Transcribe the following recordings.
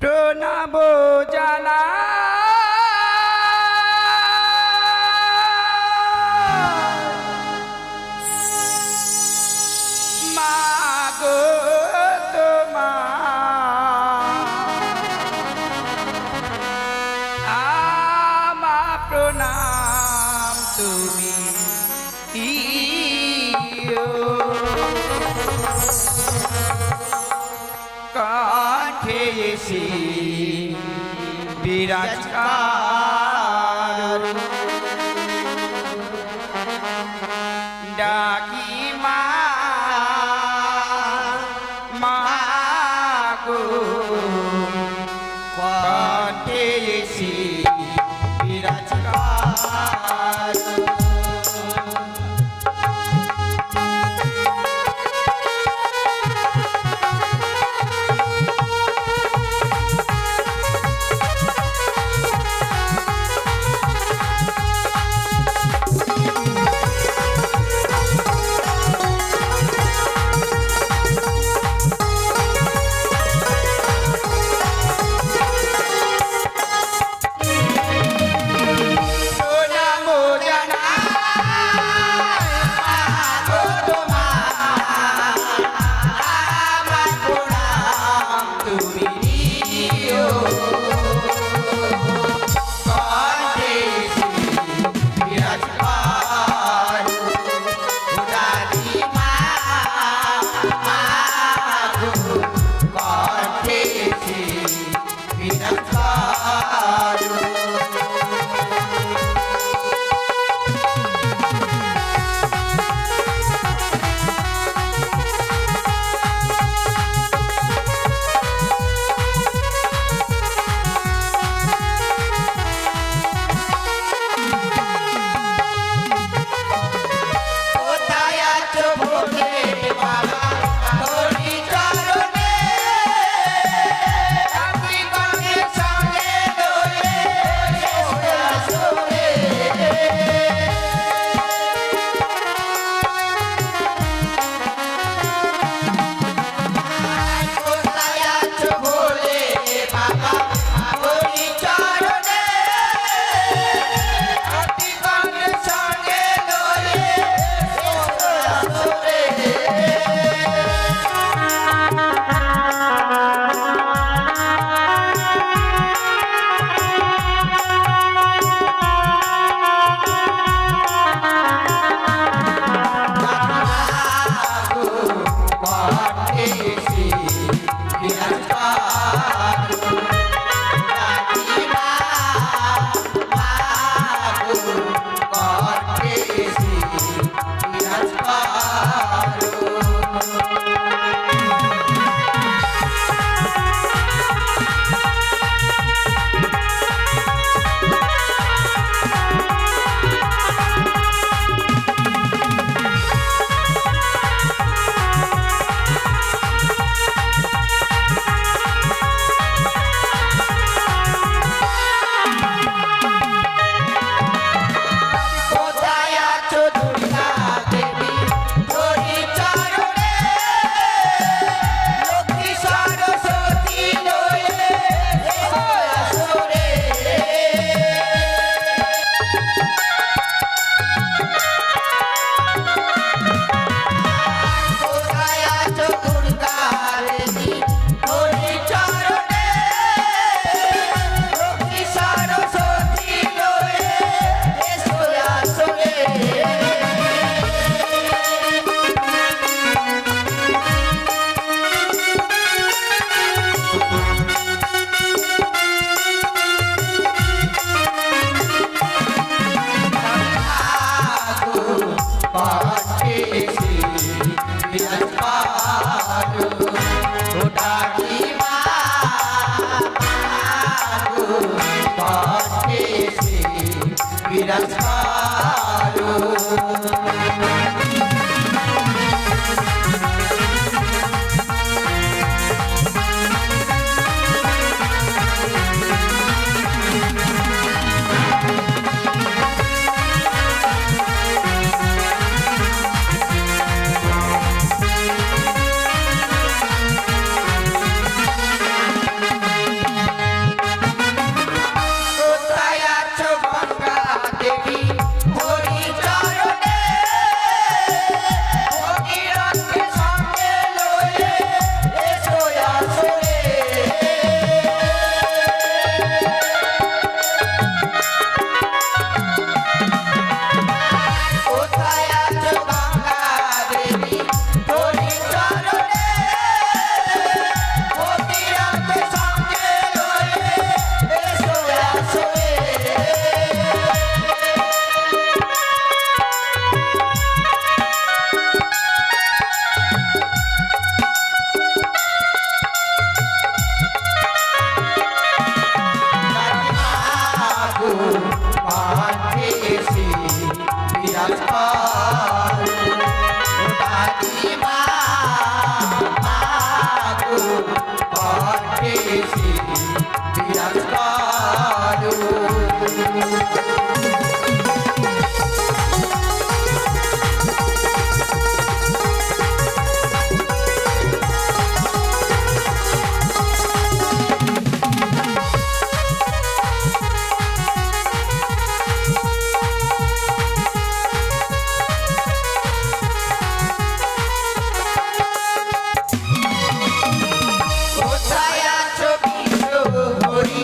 প্রণাম জানা মাগো আমা প্রণাম তুমি কাঠে এসে বিরাজকার ডাকি মাগো কাঠে এসে বিরাজকার বিরাজ করো। কোথায় আছো বিষ্ণু হরি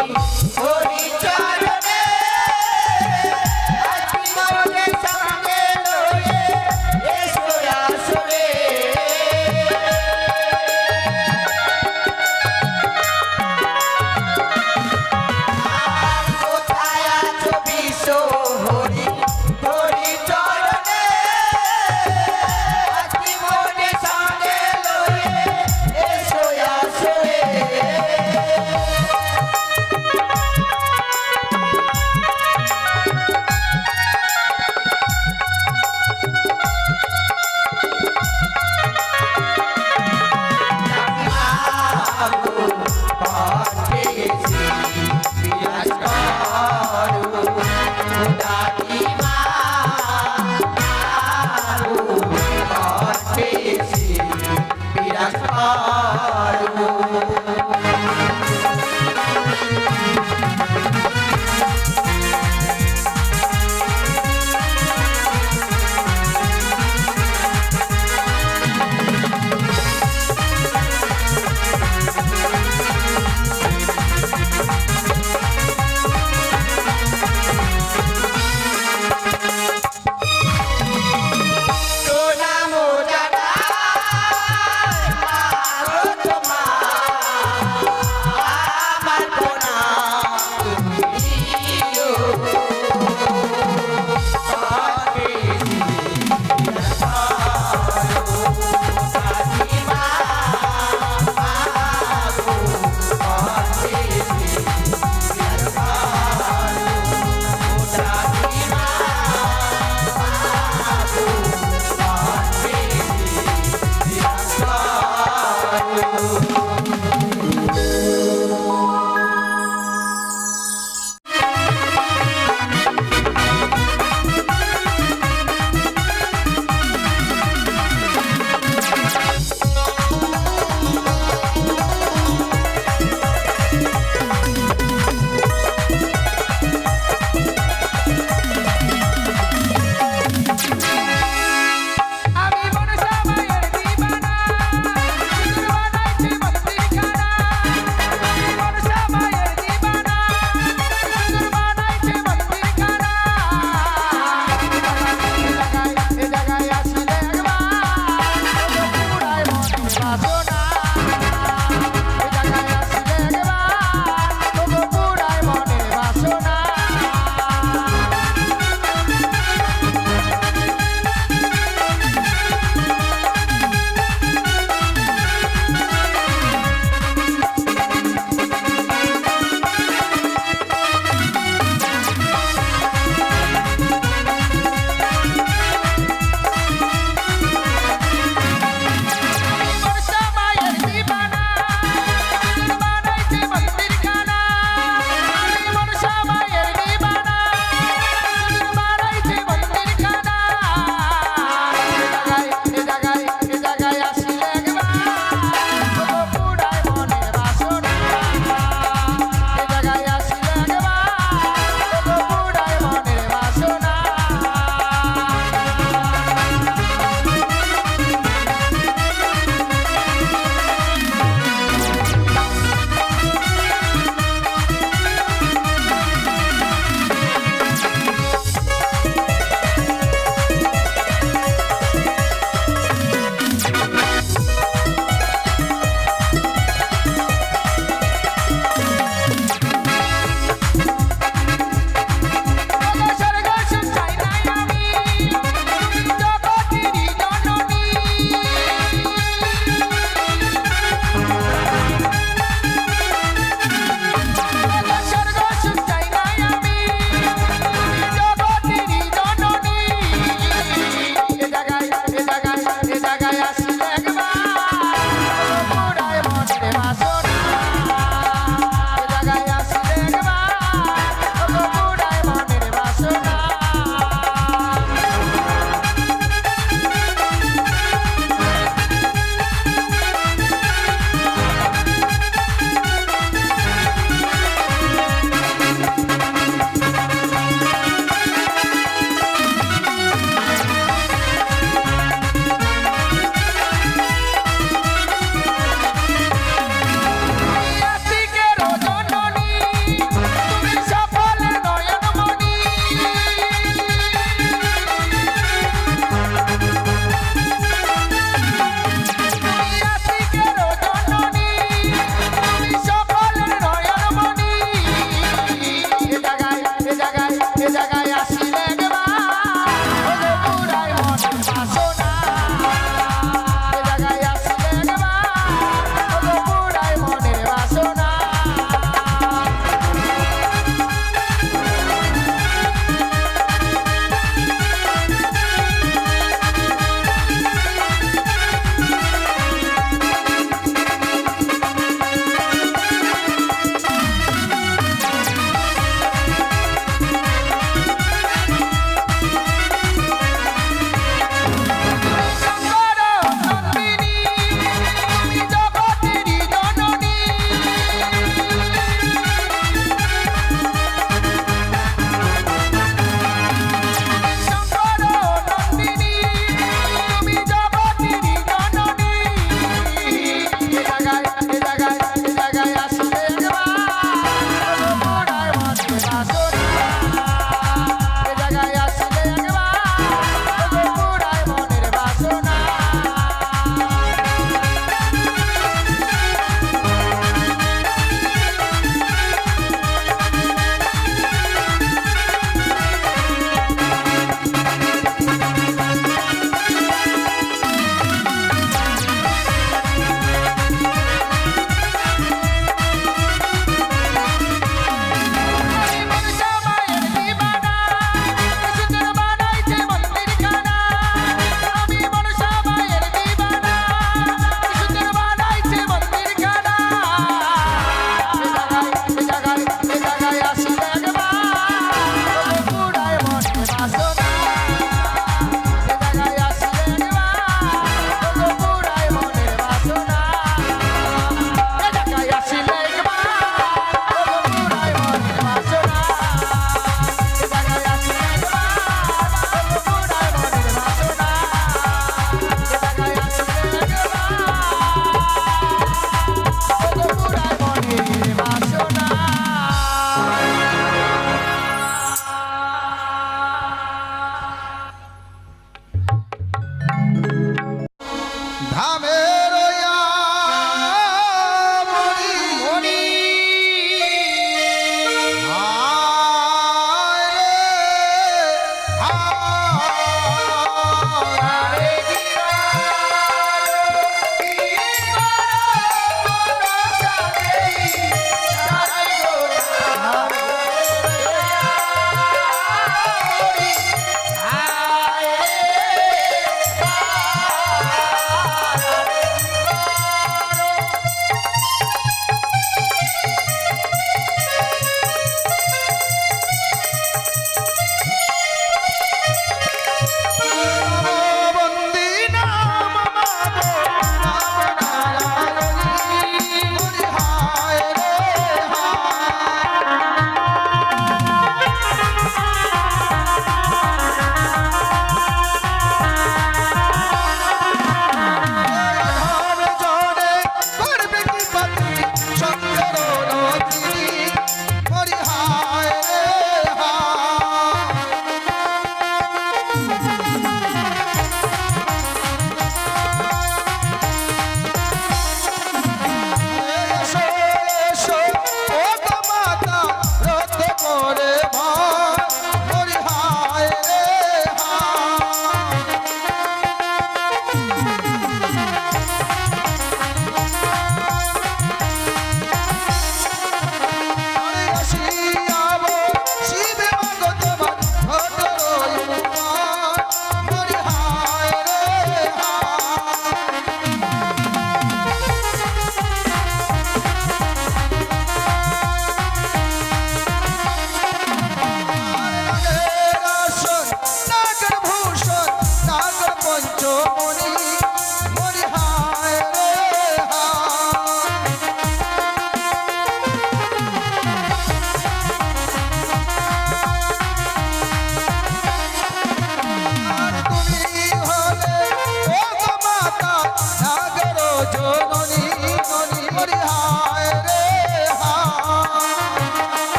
হরি চরণে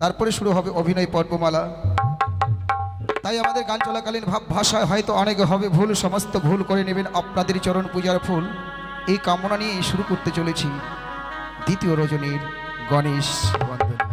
তারপরে শুরু হবে অভিনয় পর্বমালা। তাই আমাদের গান চলাকালীন ভাষায় হয়তো অনেকে হবে ভুল, সমস্ত ভুল করে নেবেন। আপনাদের চরণ পূজার ফুল এই কামনা নিয়ে শুরু করতে চলেছি দ্বিতীয় রজনীর গণেশ বন্দনা।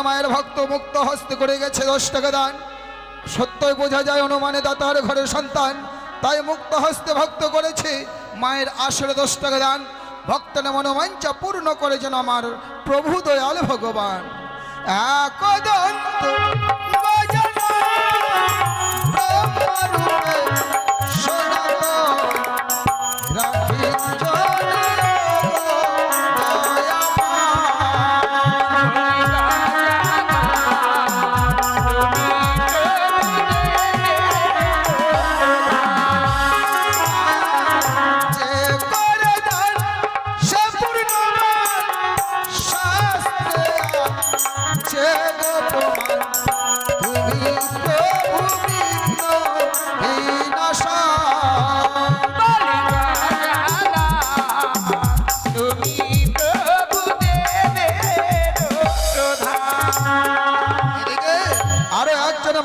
মায়ের ভক্ত মুক্ত হস্তে করে গেছে 10 টাকা দান। সত্যই বোঝা যায় অনুমানে দাতার ঘরের সন্তান, তাই মুক্ত হস্তে ভক্ত করেছে মায়ের আসরে 10 টাকা দান। ভক্তের মনোবাঞ্ছা পূর্ণ করে যেন আমার প্রভু দয়াল ভগবান। একদন্ত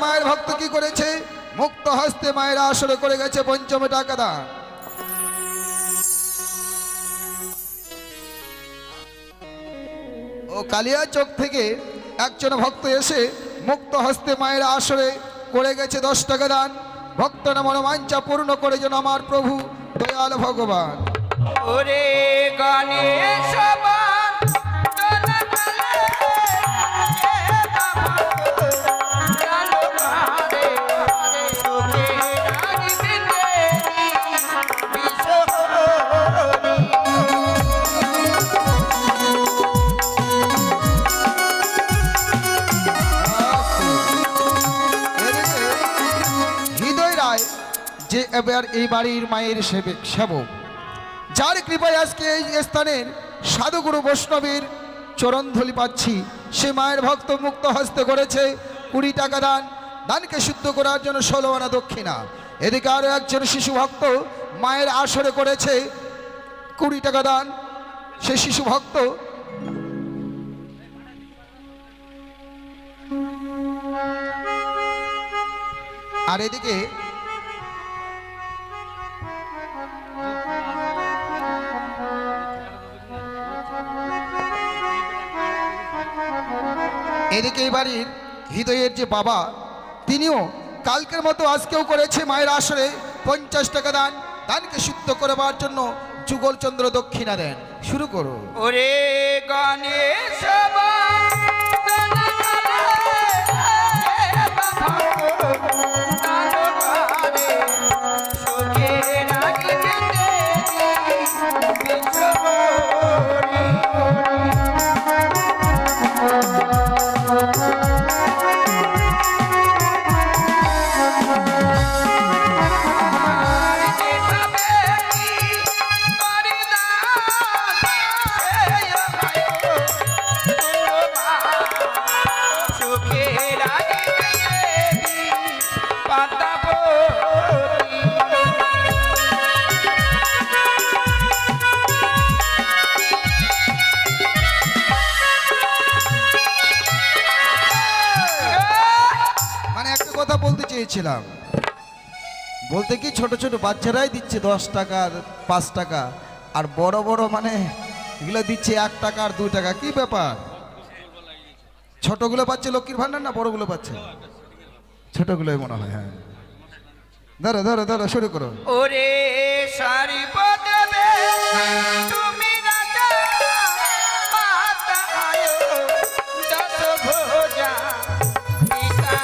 মায়ের ভক্ত কি করেছে মুক্ত হস্তে মায়ের আসরে করে গেছে ৫ম টাকা দান। ও কালিয়া চোখ থেকে একজন ভক্ত এসে মুক্ত হস্তে মায়ের আসরে করে গেছে 10 টাকা দান। ভক্তের মনোবাঞ্ছা পূর্ণ করে যেন আমার প্রভু দয়াল ভগবান। ওরে গণেশ যে এবার এই বাড়ির মায়ের সেবক, যার কৃপায় আজকে এই স্থানের সাধুগুরু বৈষ্ণবের চরণধুলি পাচ্ছি, সে মায়ের ভক্ত মুক্ত হস্তে করেছে 20 টাকা দান। দানকে শুদ্ধ করার জন্য 16 আনা দক্ষিণা। এদিকে আরো একজন শিশু ভক্ত মায়ের আসরে করেছে 20 টাকা দান। সে শিশু ভক্ত আর এদিকে এদিকে এই বাড়ির হৃদয়ের যে বাবা, তিনিও কালকের মতো আজকেও করেছে মায়ের আসরে 50 টাকা দান। দানকে শুদ্ধ করবার জন্য যুগলচন্দ্র দক্ষিণা দেন। শুরু করো। ওরে গণেশ মানে একটা কথা বলতে চেয়েছিলাম, বলতে কি ছোট ছোট বাচ্চারাই দিচ্ছে 10 টাকা 5 টাকা, আর বড় বড় মানে এগুলো দিচ্ছে 1 টাকা আর 2 টাকা। কি ব্যাপার? ছোটগুলো পাচ্ছে লক্ষ্মীর ভান্ডার না বড়গুলো পাচ্ছে? ছোটগুলোই মনে হয়। হ্যাঁ, ধরো ধরো ধরো, শুরু করো। ওরে সারি বদবে তুমি রাজা মাতায় দশ ভোজা পিতা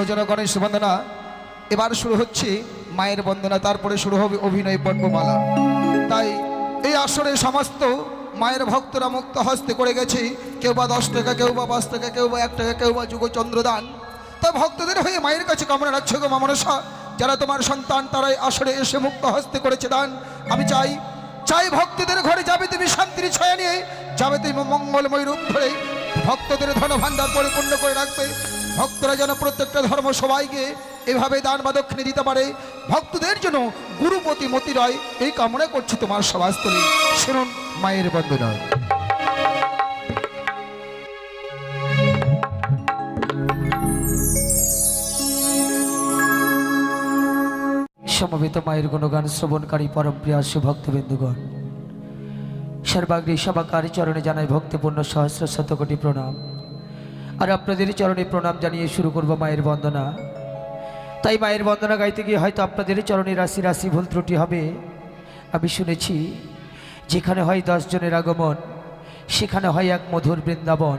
হলো যেন গণেশ বন্দনা। এবার শুরু হচ্ছে মায়ের বন্দনা, তারপরে শুরু হবে অভিনয় পর্বমালা। তাই এই আসরে সমস্ত মায়ের ভক্তরা মুক্ত হস্তে করে গেছে, কেউ বা 10 টাকা, কেউ বা 5 টাকা, কেউ বা 1 টাকা, কেউ বা যুগচন্দ্রদান। তাই ভক্তদের হয়ে মায়ের কাছে কামনা রাখছে গো মা মনসা, যারা তোমার সন্তান তারাই আসরে এসে মুক্ত হস্তে করেছে দান। আমি চাই ভক্তদের ঘরে যাবে তুমি শান্তির ছায়া নিয়ে, যাবে তুমি মঙ্গলময় রূপ ধরে, ভক্তদের ধন ভাণ্ডার পরিপূর্ণ করে রাখবে। ভক্তরা যেন প্রত্যেকটা ধর্ম সবাইকে এভাবে দান বা দক্ষিণে দিতে পারে, ভক্তদের জন্য গুরুপতি মতি রয়, এই কামনা করছি তোমার সভাস্থলে। শুনুন মায়ের বন্দনা। সমবেত মায়ের গুণগান শ্রবণকারী পরম প্রিয় ভক্তবৃন্দগণ, সর্বাগ্রে সবাকার চরণে জানাই ভক্তিপূর্ণ সহস্র শতকোটি প্রণাম। আর আপনাদের চরণে প্রণাম জানিয়ে শুরু করব মায়ের বন্দনা। তাই মায়ের বন্দনা গাইতে গিয়ে হয়তো আপনাদের চরণে রাশি রাশি ভুল ত্রুটি হবে। আমি শুনেছি যেখানে হয় 10 জনের আগমন, সেখানে হয় এক মধুর বৃন্দাবন।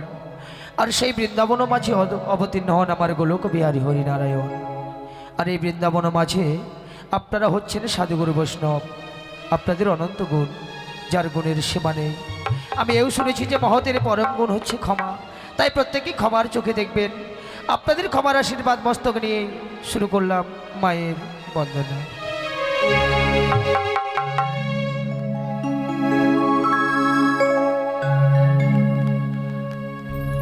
আর সেই বৃন্দাবনও মাঝে অবতীর্ণ হন আমার গোলক বিহারী হরিনারায়ণ। আর এই বৃন্দাবন মাঝে আপনারা হচ্ছেন সাধুগুরু বৈষ্ণব, আপনাদের অনন্ত গুণ, যার গুণের সীমা নেই। আমি এও শুনেছি যে মহতের পরম গুণ হচ্ছে ক্ষমা। তাই প্রত্যেকেই ক্ষমার চোখে দেখবেন। আপনাদের ক্ষমার আশীর্বাদ মস্তক নিয়ে শুরু করলাম মায়ের বন্দনা।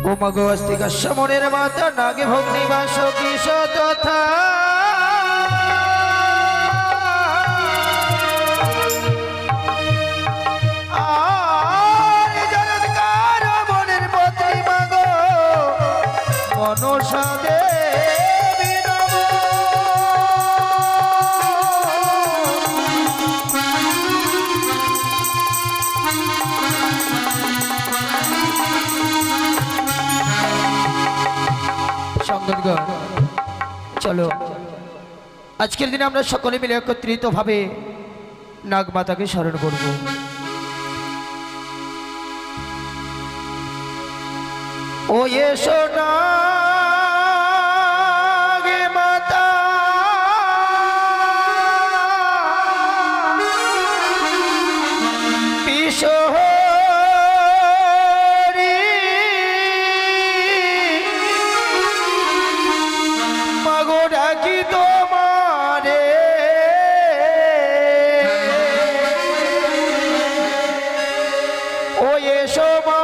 ও মাগো আস্তিকা সমনের মাতা নাগে ভগ্নি বাস কিশ তথা মনসা দেবী নমো। সঙ্গতগণ, চলো আজকের দিনে আমরা সকলে মিলে একত্রিতভাবে নাগমাতাকে স্মরণ করব। ও এসো নাগে মাতা, বিশ্বহরি মাগো ডাকি তোমারে, ও এসো মা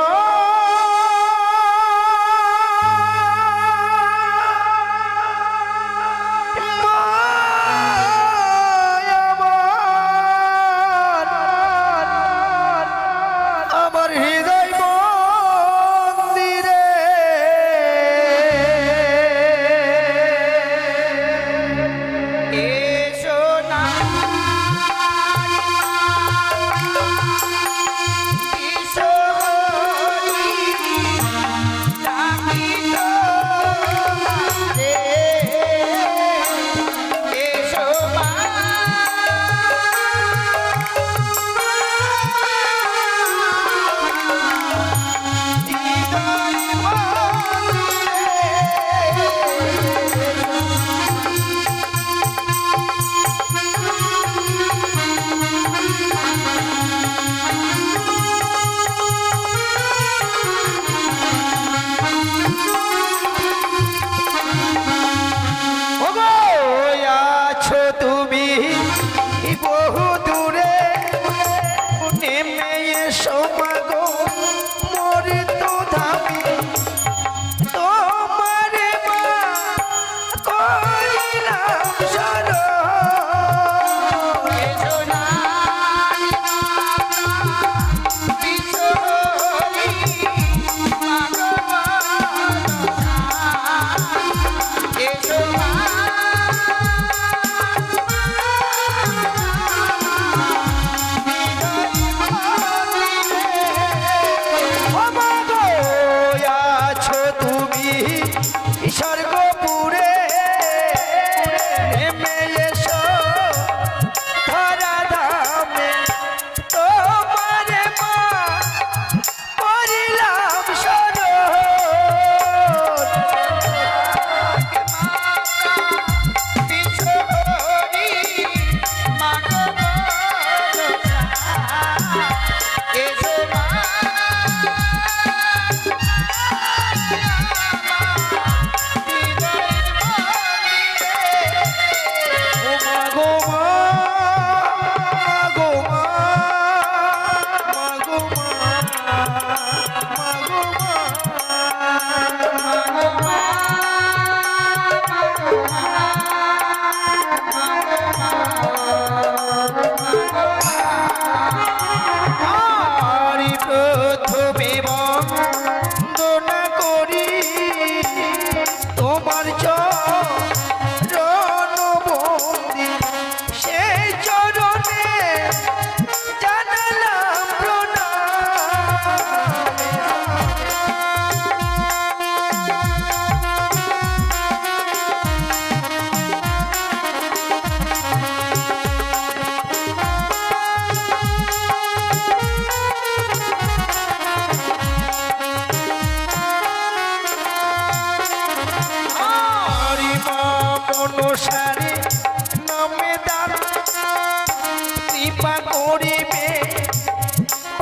করিবে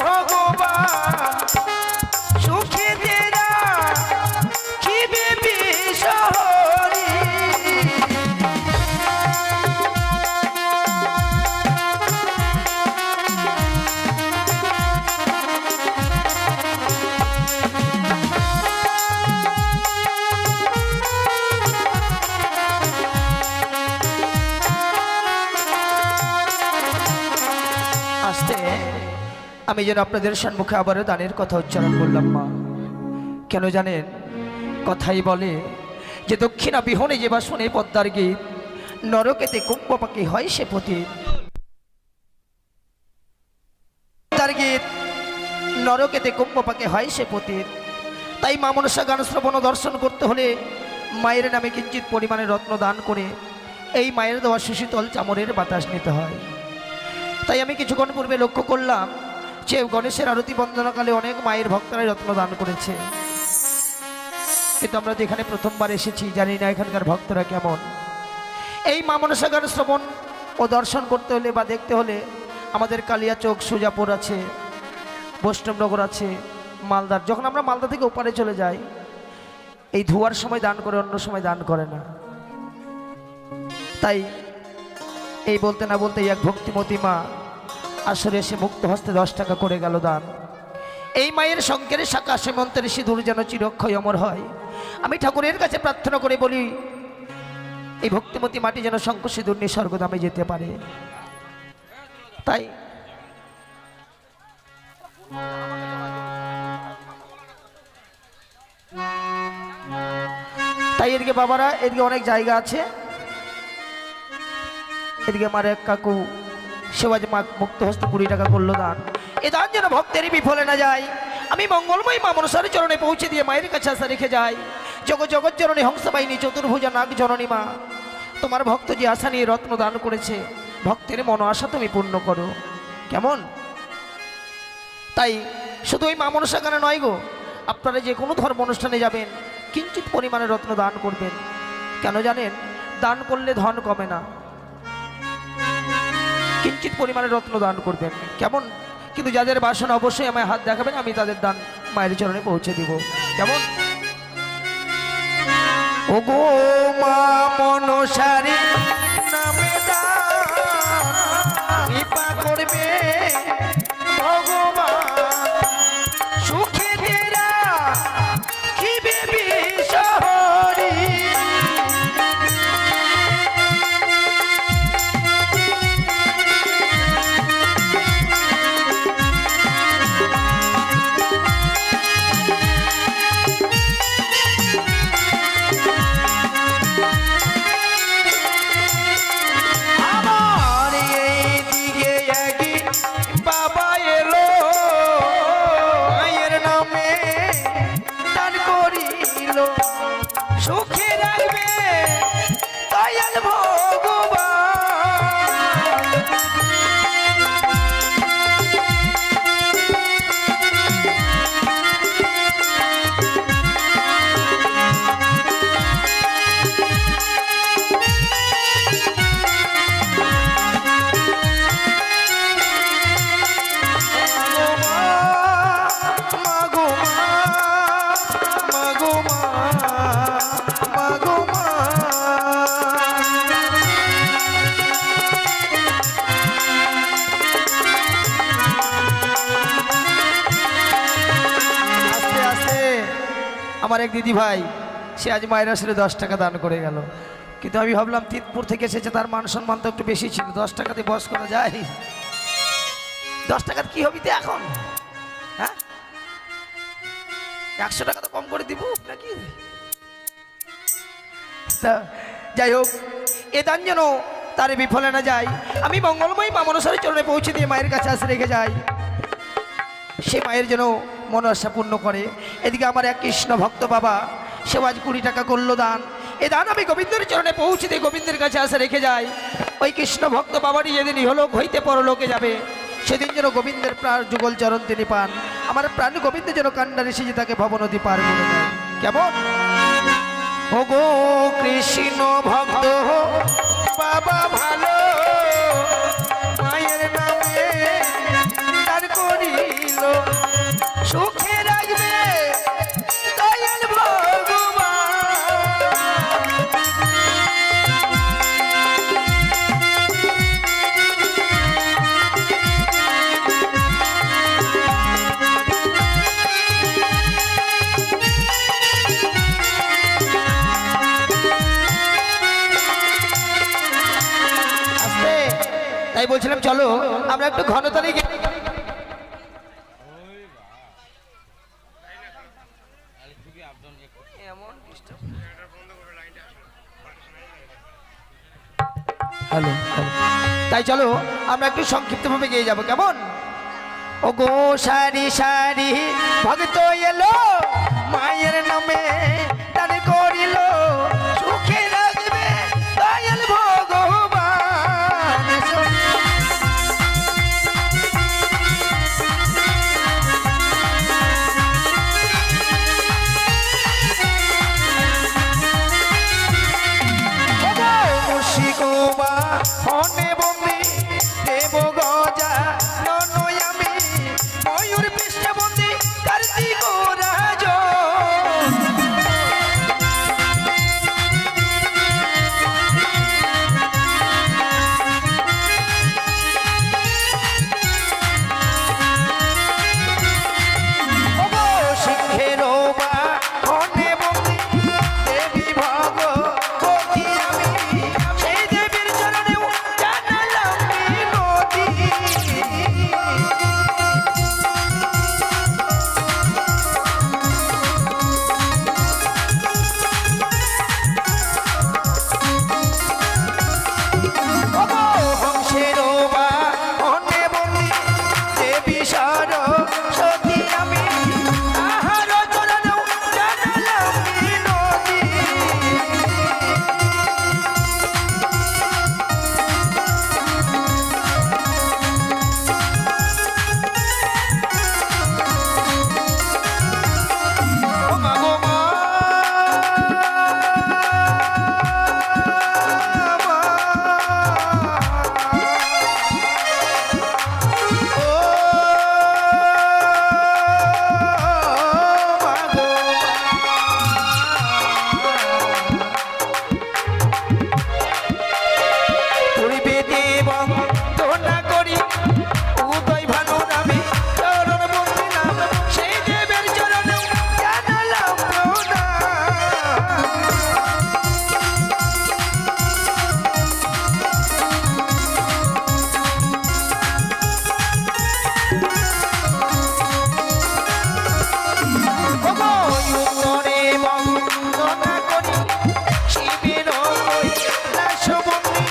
ভগবান সুখে দেরা খিবে বিষহরি আস্তে আমি যেন আপনাদের সম্মুখে আবারও দানের কথা উচ্চারণ করলাম মা। কেন জানেন, কথাই বলে যে দক্ষিণা বিহনে যে বাসনে পদ্মার গীত, নরকেতে কুম্ভ পাখি হয় সে পতিত। পদ্মার গীত নরকেতে কুম্ভ পাখি হয় সে পতিত। তাই মা মনসা গান শ্রবণ ও দর্শন করতে হলে মায়ের নামে কিঞ্চিত পরিমাণে রত্ন দান করে এই মায়ের দেওয়া সুশীতল চামরের বাতাস নিতে হয়। তাই আমি কিছুক্ষণ পূর্বে লক্ষ্য করলাম যে গণেশের আরতি বন্দনাকালে অনেক মায়ের ভক্তরাই রত্ন দান করেছে, কিন্তু আমরা যেখানে প্রথমবার এসেছি জানি না এখানকার ভক্তরা কেমন। এই মা মনসা গান শ্রবণ ও দর্শন করতে হলে বা দেখতে হলে আমাদের কালিয়াচক, সুজাপুর আছে, বৈষ্ণবনগর আছে, মালদার। যখন আমরা মালদা থেকে ওপারে চলে যাই, এই ধোয়ার সময় দান করে, অন্য সময় দান করে না। তাই এই বলতে না বলতে এক ভক্তিমতী মা আসরে এসে মুক্ত হস্তে 10 টাকা করে গেল দান। এই মায়ের শঙ্কের শাখা সেমন্তের সিঁদুর যেন চিরক্ষয় অমর হয়। আমি ঠাকুরের কাছে প্রার্থনা করে বলি এই ভক্তিমতী মাটি যেন শঙ্খ সিঁদুর নিয়ে স্বর্গধামে যেতে পারে। তাই এদিকে বাবারা, এদিকে অনেক জায়গা আছে, এদিকে আমার এক কাকু সেবাজ মা মুক্ত হস্তে 20 টাকা করলো দান। এ দান যেন ভক্তেরই বিফলে না যায়। আমি মঙ্গলময়ী মা মনসার চরণে পৌঁছে দিয়ে মায়ের কাছে আসা রেখে যাই। জগৎ জননী হংসবাহিনী চতুর্ভুজা নাগ জননী মা, তোমার ভক্ত যে আশা নিয়ে রত্ন দান করেছে, ভক্তের মন আশা তুমি পূর্ণ করো। কেমন? তাই শুধু ওই মা মনসা গানে নয় গো, আপনারা যে কোনো ধর্ম অনুষ্ঠানে যাবেন কিঞ্চিত পরিমাণে রত্ন দান করবেন। কেন জানেন, দান করলে ধন কমে না, কিঞ্চিত পরিমাণে রত্ন দান করবেন। কেমন? কিন্তু যাদের বাসনা অবশ্যই আমায় হাত দেখাবেন, আমি তাদের দান মায়ের চরণে পৌঁছে দিব। কেমন? ও গো মা মনসারে নামে কৃপা করবে ভগবান সুখে দেরা খিবে বিষহরি সুখে রাখবে দয়াল আমার এক দিদি ভাই, সে আজ মায়ের আসলে 10 টাকা দান করে গেল। কিন্তু আমি ভাবলাম তিতপুর থেকে এসেছে, তার মান সম্মান তো একটু বেশি ছিল, 10 টাকাতে বস করা যায়? 10 টাকার কি হবি তো এখন? হ্যাঁ, 100 টাকা তো কম করে দিব নাকি? তা যাই হোক, এ দান যেন তার বিফলে না যায়। আমি মঙ্গলময়ী মা মনসার চরণে পৌঁছে দিয়ে মায়ের কাছে আসে রেখে যাই, সে মায়ের যেন মন আশা পূর্ণ করে। এদিকে আমার এক কৃষ্ণ ভক্ত বাবা, সে আজ 20 টাকা করলো দান। এ দান আমি গোবিন্দের চরণে পৌঁছে দিয়ে গোবিন্দের কাছে আসে রেখে যাই। ওই কৃষ্ণ ভক্ত বাবাটি যেদিন ইহলোক হইতে পরলোকে যাবে, সেদিন যেন গোবিন্দের প্রাণ যুগল চরণ তিনি পান। আমার প্রাণ গোবিন্দ যেন কান্ডারে সেজে তাকে ভবনদী পার করে দেয়। কেমন? ও গো কৃষ্ণ ভক্ত বাবা ভালো, মায়ের নামে তাই বলছিলাম চলো আমরা একটু ঘনতলে গিয়ে হ্যালো তাই চলো আমরা একটু সংক্ষিপ্তভাবে গিয়ে যাবো কেমন। ও গো সারি সারি ভক্ত এলো মায়ের নামে দান করিল সুখে রাখবে দয়াল ভগবান। মুর্শিদোবা হনে বন্দি দেব গজা নয় আমি ময়ূর পৃষ্ঠবন্দি কার্তিক রাজ। সিংহের বা হনে বন্দি দেবী ভগবতী আমি সেই দেবীর চরণেও জানালাম মিনতি। হংসের বা হনে বন্দি দেবী সরস্বতী আমি তাহার চরণেও জানালাম মিনতি। ও মা গো মা, ও মা গো পূর্বে দেব তোনা করি উদয় ভানু নামে চরণ বন্দিলাম সেই দেবের চরণে জানালাম প্রণাম। উত্তরে বন্দনা করি শিবের কৈলাসবন্দি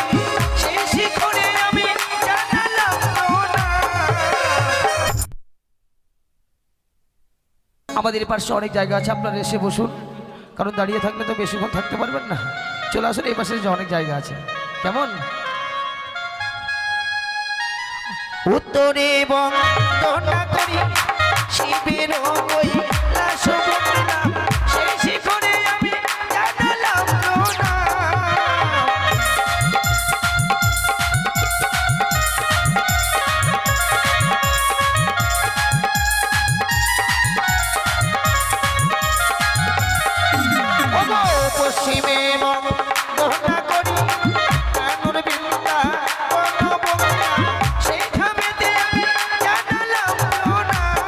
সেই শিখরে আমি জানালাম প্রণাম। আমাদের পাশে অনেক জায়গা আছে, আপনারা এসে বসুন, কারণ দাঁড়িয়ে থাকলে তো বেশিক্ষণ থাকতে পারবেন না। চলে আসুন, এই পাশে যে অনেক জায়গা আছে কেমন। উত্তরে বন্দনা করি শিবের কৈলাসবন্দি সেই শিখরে আমি জানালাম প্রণাম। পশ্চিমে বন্দনা করি কানুর বিন্দা বনবঙ্গা সেই ধামেতে আমি জানালাম প্রণাম।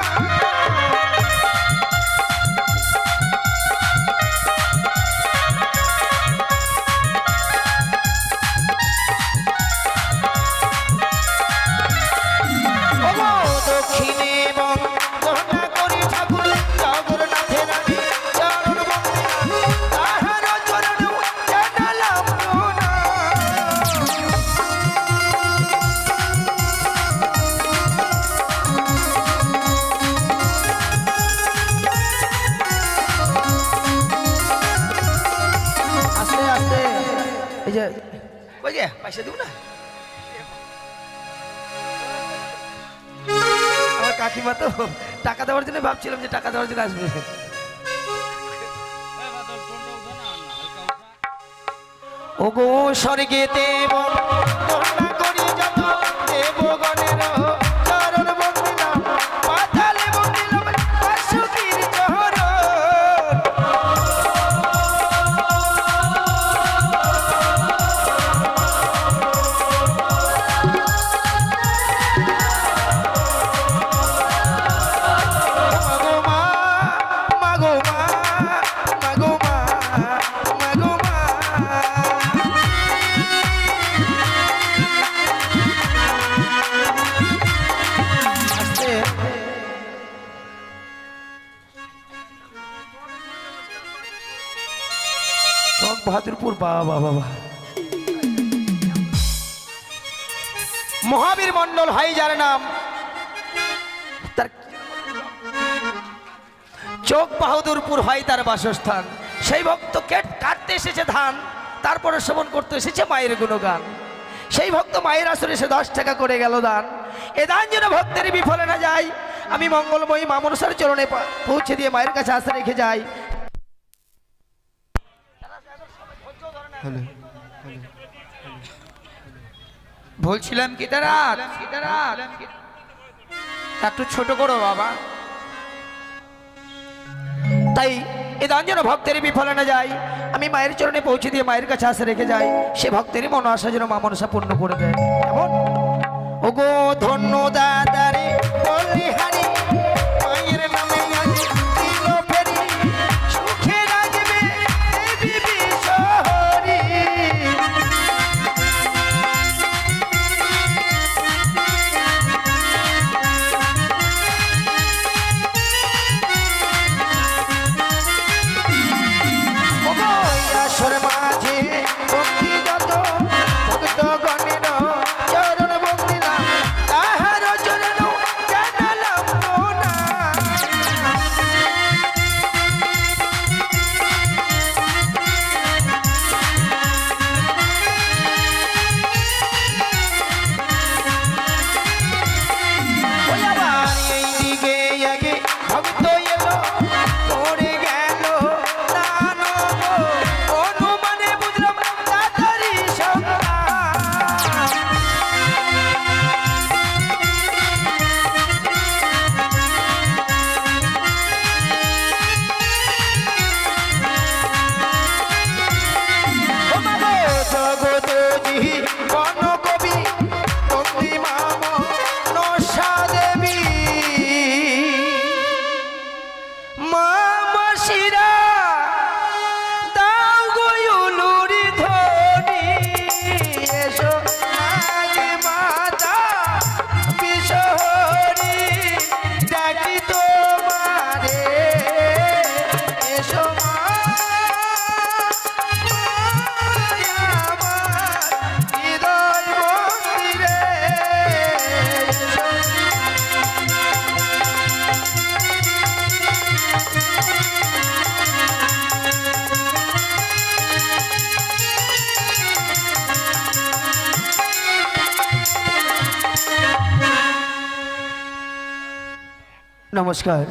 দক্ষিণে বন্দনা করি ঠাকুর জগন্নাথের আমি চরণ বন্দিলাম তাহার চরণেও জানালাম প্রণাম। আস্তে আস্তে এই যে ওই যে পয়সা দিব না আমার কাকিমা, তো টাকা দেওয়ার জন্য ভাবছিলাম যে টাকা দেওয়ার জন্য আসবে। ও গো স্বর্গেতে বন্দনা করি যত দেবগণের চরণ বন্দিলাম পাতালে বন্দিলাম বাসুকীর চরণ। মাগো মা, মাগো মা, মাগো মা, মাগো মা। বাহাদুরপুর, বাবা বাবা। মহাবীর মণ্ডল হয় যার নাম, তার চোখ বাহাদুরপুর হয় তার বাসস্থান। সেই ভক্ত কাটতে এসেছে ধান, তারপরে শ্রবণ করতে এসেছে মায়ের গুণগান। সেই ভক্ত মায়ের আসরে সে 10 টাকা করে গেল দান। এ দান যেন ভক্তের বিফলে না যায়, আমি মঙ্গলময়ী মা মনসার চরণে পৌঁছে দিয়ে মায়ের কাছে আশা রেখে যাই। বলছিলাম কি তারা একটু ছোট করো বাবা। তাই এ দান যেন ভক্তের বিফলে না যায়, আমি মায়ের চরণে পৌঁছে দিয়ে মায়ের কাছে আশা রেখে যাই। সে ভক্তেরই মন আশা যেন মা মনসা পূর্ণ করে দেয়। এমন ওগো ধন্য দাদারে বলিহারি, মায়ের নামে আজ দিল ফেরি, সুখে রাখবে বিবি শহরি। ওগো আসর মাঝে ভক্তি যত, ভক্ত গণের চরণ বন্দিলাম, তাহার চরণ জানালাম না। ওই আবার এই দিকে আগে ভক্ত এলো, পড়ে গেল দান গো, অনুমানে বুঝলাম তাড়াতাড়ি সন্তান। ও মা গো জগত জীবন কবি বন্দি মা মনসা দেবী, মা মাসিরা দাও গো উলুরি ধ্বনি, এসো আগে মাতা বিশহরি, ডাকি তোমারে এসো মা, আমার হৃদয় মন্দিরে এসো। নমস্কার।